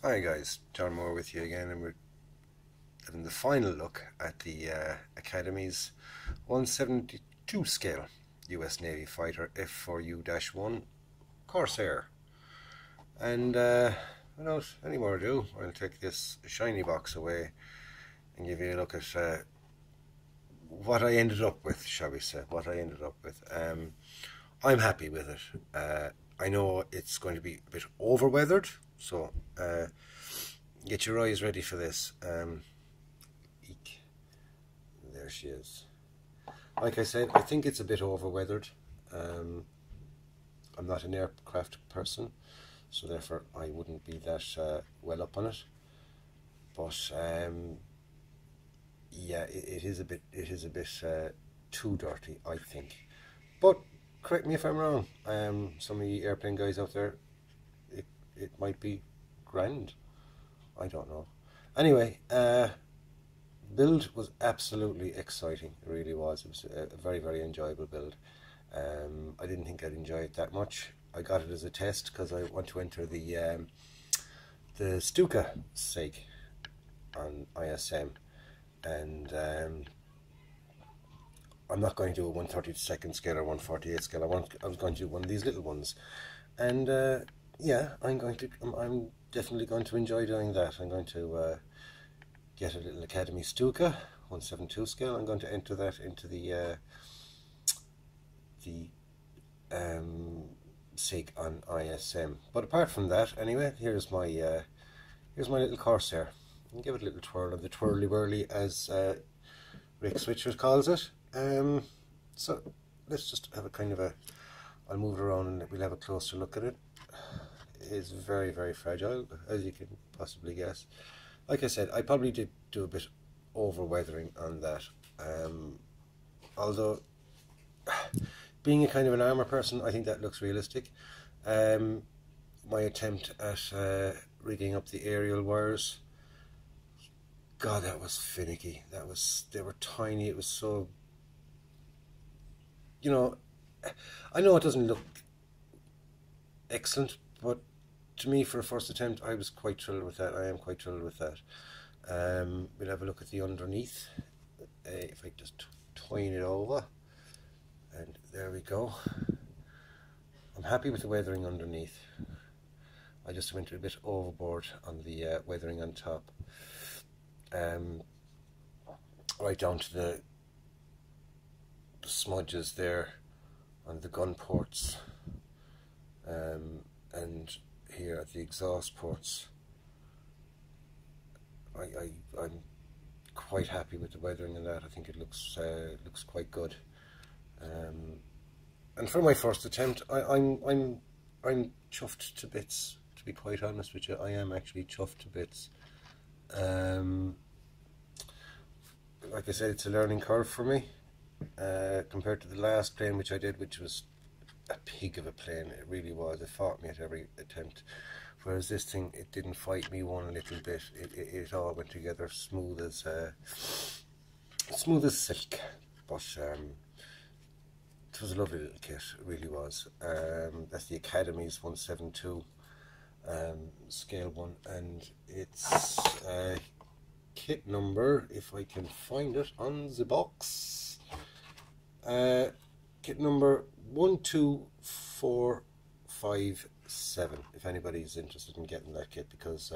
Hi guys, John Moore with you again, and we're having the final look at the Academy's 172 scale US Navy fighter F4U-1 Corsair. And without any more ado, I'll take this shiny box away and give you a look at what I ended up with, shall we say, I'm happy with it. I know it's going to be a bit over-weathered, so get your eyes ready for this. Eek. There she is. Like I said, I think it's a bit over-weathered. I'm not an aircraft person, so therefore I wouldn't be that well up on it. But yeah, it is a bit too dirty, I think. But correct me if I'm wrong. Some of you airplane guys out there, it might be grand. I don't know. Anyway, build was absolutely exciting. It really was. It was a very, very enjoyable build. I didn't think I'd enjoy it that much. I got it as a test because I want to enter the Stuka SIG on ISM, and I'm not going to do a 132nd scale or 148 scale. I was going to do one of these little ones, and yeah, I'm definitely going to enjoy doing that. I'm going to get a little Academy Stuka 172 scale. I'm going to enter that into the SIG on ISM. But apart from that, anyway, here's my little Corsair. I'll give it a little twirl, and the twirly whirly, as Rick Switchers calls it. So let's just have a kind of I'll move it around and we'll have a closer look at it. It is very, very fragile, as you can possibly guess. Like I said, I probably did do a bit over weathering on that. Although, being a kind of an armour person, I think that looks realistic. My attempt at rigging up the aerial wires, God, that was finicky. They were tiny. It was so, you know, I know it doesn't look excellent, but to me, for a first attempt, I was quite thrilled with that. I am quite thrilled with that. We'll have a look at the underneath. If I just twine it over, and there we go. I'm happy with the weathering underneath. I just went a bit overboard on the weathering on top. Right down to the smudges there on the gun ports, and here at the exhaust ports. I'm quite happy with the weathering in that. I think it looks quite good. And for my first attempt, I'm chuffed to bits. To be quite honest with you, I am actually chuffed to bits. Like I said, it's a learning curve for me, compared to the last plane which I did, which was a pig of a plane. It really was. It fought me at every attempt, whereas this thing, it didn't fight me one little bit. It all went together smooth as silk. But it was a lovely little kit. It really was. That's the Academy's 172 scale one, and it's kit number, if I can find it on the box, kit number 12457, if anybody's interested in getting that kit, because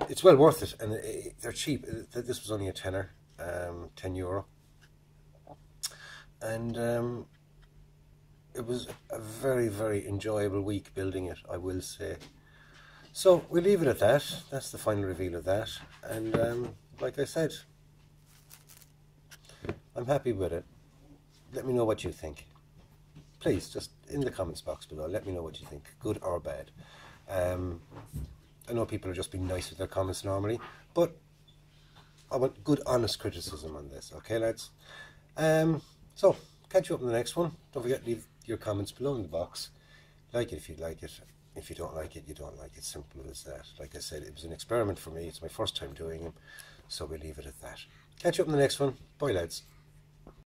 it's well worth it, and they're cheap. This was only a tenner, €10, and it was a very, very enjoyable week building it, I will say. So we'll leave it at that. That's the final reveal of that, and like I said, I'm happy with it. Let me know what you think. Please, just in the comments box below, let me know what you think, good or bad. I know people are just being nice with their comments normally, but I want good, honest criticism on this, okay, lads? So, catch you up in the next one. Don't forget to leave your comments below in the box. Like it if you like it. If you don't like it, you don't like it. Simple as that. Like I said, it was an experiment for me. It's my first time doing them, so we'll leave it at that. Catch you up in the next one. Bye, lads.